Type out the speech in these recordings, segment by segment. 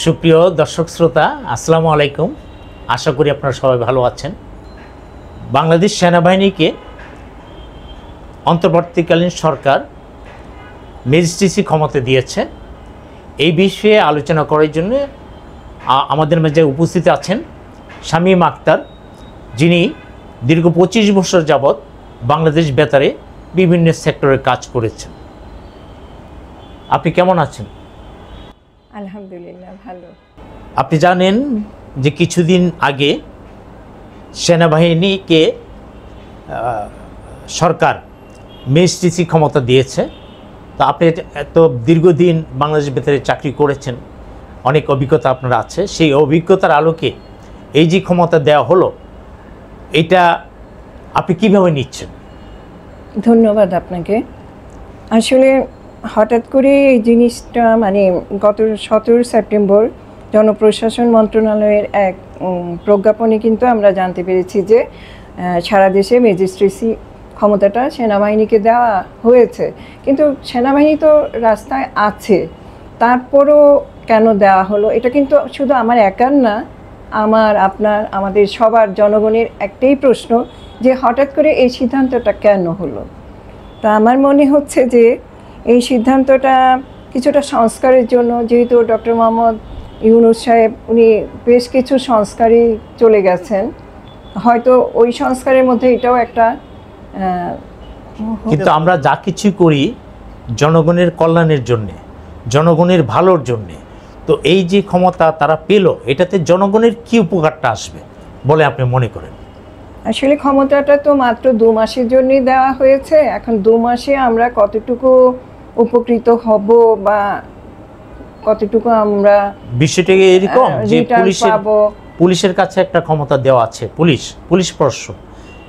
সুপ্রিয় দর্শক শ্রোতা, আসসালামু আলাইকুম। আশা করি আপনারা সবাই ভালো আছেন। বাংলাদেশ সেনাবাহিনীকে অন্তর্বর্তীকালীন সরকার ম্যাজিস্ট্রেসি ক্ষমতা দিয়েছে। এই বিষয়ে আলোচনা করার জন্য আমাদের মাঝে উপস্থিত আছেন শামীম আক্তার, যিনি দীর্ঘ 25 বছর যাবৎ বাংলাদেশ বেতারে বিভিন্ন সেক্টরে কাজ করেছেন। আপনি কেমন আছেন? আলহামদুলিল্লাহ, ভালো। আপনি জানেন যে কিছুদিন আগে সেনাবাহিনীকে সরকার ম্যাজিস্ট্রেসি ক্ষমতা দিয়েছে। তো আপনি এত দীর্ঘদিন বাংলাদেশ বেতারে চাকরি করেছেন, অনেক অভিজ্ঞতা আপনার আছে। সেই অভিজ্ঞতার আলোকে এই যে ক্ষমতা দেওয়া হলো, এটা আপনি কীভাবে নিচ্ছেন? ধন্যবাদ আপনাকে। আসলে হঠাৎ করে এই জিনিসটা গত 17 সেপ্টেম্বর জনপ্রশাসন মন্ত্রণালয়ের এক প্রজ্ঞাপনে কিন্তু আমরা জানতে পেরেছি যে সারা দেশে ম্যাজিস্ট্রেসি ক্ষমতাটা সেনাবাহিনীকে দেওয়া হয়েছে। কিন্তু সেনাবাহিনী তো রাস্তায় আছে, তারপরও কেন দেওয়া হলো? এটা কিন্তু শুধু আমার একার না, আপনার আমাদের সবার জনগণের একটাই প্রশ্ন যে হঠাৎ করে এই সিদ্ধান্তটা কেন হলো। তা আমার মনে হচ্ছে যে এই সিদ্ধান্তটা কিছুটা সংস্কারের জন্য, যেহেতু ডক্টর মোহাম্মদ ইউনূস সাহেব উনি বেশ কিছু সংস্কারই চলে গেছেন, হয়তো ওই সংস্কারের মধ্যে এটাও একটা। কিন্তু আমরা যা কিছু করি জনগণের কল্যাণের জন্যে, জনগণের ভালোর জন্যে। তো এই যে ক্ষমতা তারা পেল, এটাতে জনগণের কি উপকারটা আসবে বলে আপনি মনে করেন? আসলে ক্ষমতাটা তো মাত্র 2 মাসের জন্যই দেওয়া হয়েছে। এখন 2 মাসে আমরা কতটুকু উপকৃত হব বা কতটুকু আমরা বিষয়টা এরকম যে পুলিশের কাছে একটা ক্ষমতা দেওয়া আছে, পুলিশ প্রশাসন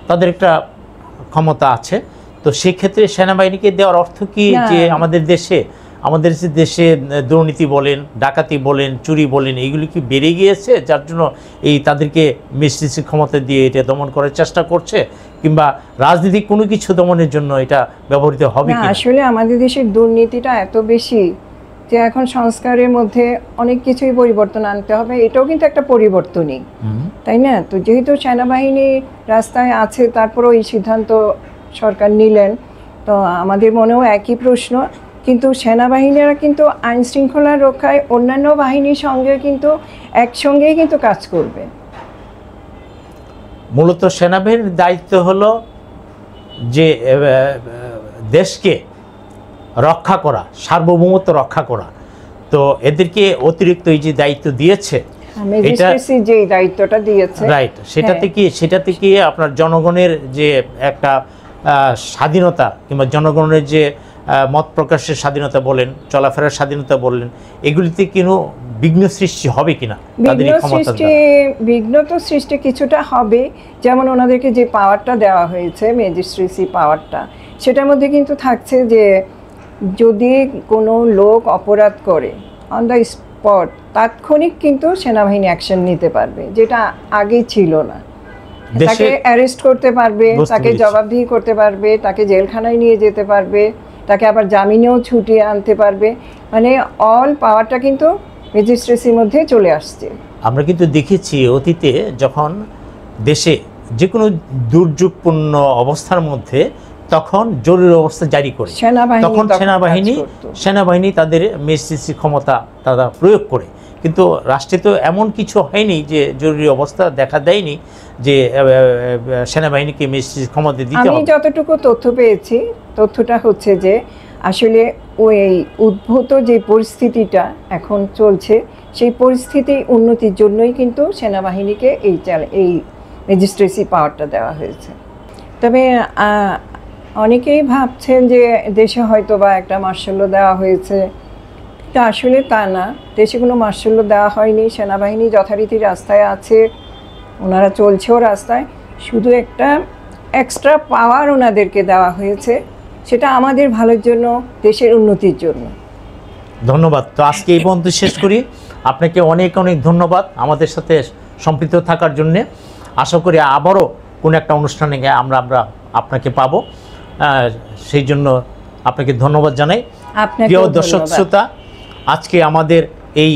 তাদের একটা ক্ষমতা আছে। তো সেক্ষেত্রে সেনাবাহিনীকে দেওয়ার অর্থ কি যে আমাদের দেশে দুর্নীতি বলেন, ডাকাতি বলেন, চুরি বলেন, এইগুলি কি বেড়ে গিয়েছে, যার জন্য এই তাদেরকে ম্যাজিস্ট্রেসি ক্ষমতা দিয়ে এটা দমন করার চেষ্টা করছে, কিংবা রাজনৈতিক কোনো কিছু দমনের জন্য এটা ব্যবহৃত হবে? আসলে আমাদের দেশের দুর্নীতিটা এত বেশি যে এখন সংস্কারের মধ্যে অনেক কিছুই পরিবর্তন আনতে হবে। এটাও কিন্তু একটা পরিবর্তনই, তাই না? তো যেহেতু সেনাবাহিনী রাস্তায় আছে, তারপরও এই সিদ্ধান্ত সরকার নিলেন, তো আমাদের মনেও একই প্রশ্ন। কিন্তু সেনাবাহিনীরা কিন্তু আইন শৃঙ্খলা রক্ষায় অন্যান্য বাহিনীর সঙ্গে কিন্তু একসঙ্গেই কিন্তু কাজ করবে। মূলত সেনাবাহিনীর দায়িত্ব হলো যে দেশকে রক্ষা করা, সার্বভৌমত্ব রক্ষা করা। তো এদেরকে অতিরিক্ত এই যে দায়িত্ব দিয়েছে, ম্যাজিস্ট্রেসি যে দায়িত্বটা দিয়েছে, রাইট, সেটাতে কি আপনার জনগণের যে একটা স্বাধীনতা, কিংবা জনগণের যে মত প্রকাশের স্বাধীনতা বলেন, চলাফেরার স্বাধীনতা বললেন, এগুলিতে কোনো বিঘ্ন সৃষ্টি হবে কিনা? বিঘ্ন তো সৃষ্টি কিছুটা হবে। যেমন ওনাদেরকে যে পাওয়ারটা দেওয়া হয়েছে, ম্যাজিস্ট্রেসি পাওয়ারটা, সেটার মধ্যে কিন্তু থাকছে যে যদি কোনো লোক অপরাধ করে অন দ্য স্পট তাৎক্ষণিক কিন্তু সেনাবাহিনী অ্যাকশন নিতে পারবে, যেটা আগে ছিল না। তাকে অ্যারেস্ট করতে পারবে, তাকে জবাবদিহি করতে পারবে, তাকে জেলখানায় নিয়ে যেতে পারবে, তাকে আবার জামিনেও ছুটিয়ে আনতে পারবে। অল পাওয়ারটা কিন্তু ম্যাজিস্ট্রেসির মধ্যে চলে আসছে। আমরা কিন্তু দেখেছি অতীতে যখন দেশে যে কোনো দুর্যোগপূর্ণ অবস্থার মধ্যে তখন জরুরি অবস্থা জারি করে তখন সেনাবাহিনী তাদের ম্যাজিস্ট্রেসি ক্ষমতা তারা প্রয়োগ করে। কিন্তু রাষ্ট্রে তো এমন কিছু হয়নি যে জরুরি অবস্থা দেখা দেয়নি যে সেনাবাহিনীকে ম্যাজিস্ট্রেসি ক্ষমতা দিতে হবে। আমি যতটুকু তথ্য পেয়েছি, তথ্যটা হচ্ছে যে আসলে ওই উদ্ভূত যে পরিস্থিতিটা এখন চলছে, সেই পরিস্থিতির উন্নতির জন্যই কিন্তু সেনাবাহিনীকে এই ম্যাজিস্ট্রেসি পাওয়ারটা দেওয়া হয়েছে। তবে অনেকেই ভাবছেন যে দেশে হয়তো বা একটা মার্শাল্য দেওয়া হয়েছে, কিন্তু আসলে তা না। দেশে কোনো মার্শাল্য দেওয়া হয়নি। সেনাবাহিনী যথারীতি রাস্তায় আছে, ওনারা চলছেও রাস্তায়। শুধু একটা এক্সট্রা পাওয়ার ওনাদেরকে দেওয়া হয়েছে, সেটা আমাদের ভালোর জন্য, দেশের উন্নতির জন্য। ধন্যবাদ। তো আজকে এই পর্যন্ত শেষ করি। আপনাকে অনেক অনেক ধন্যবাদ আমাদের সাথে সম্পৃক্ত থাকার জন্যে। আশা করি আবারও কোনো একটা অনুষ্ঠানে আমরা আপনাকে পাবো, সেই জন্য আপনাকে ধন্যবাদ জানাই। প্রিয় দর্শক শ্রোতা, আজকে আমাদের এই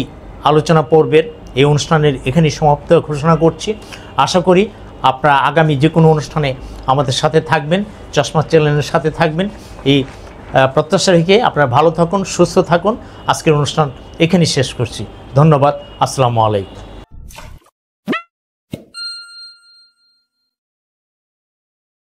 আলোচনা পর্বের এই অনুষ্ঠানের এখানেই সমাপ্ত ঘোষণা করছি। আশা করি আপনারা আগামী যে কোনো অনুষ্ঠানে আমাদের সাথে থাকবেন, চশমা চ্যানেলের সাথে থাকবেন। এই প্রত্যাশা রেখে আপনারা ভালো থাকুন, সুস্থ থাকুন। আজকের অনুষ্ঠান এখানেই শেষ করছি। ধন্যবাদ। আসসালামু আলাইকুম।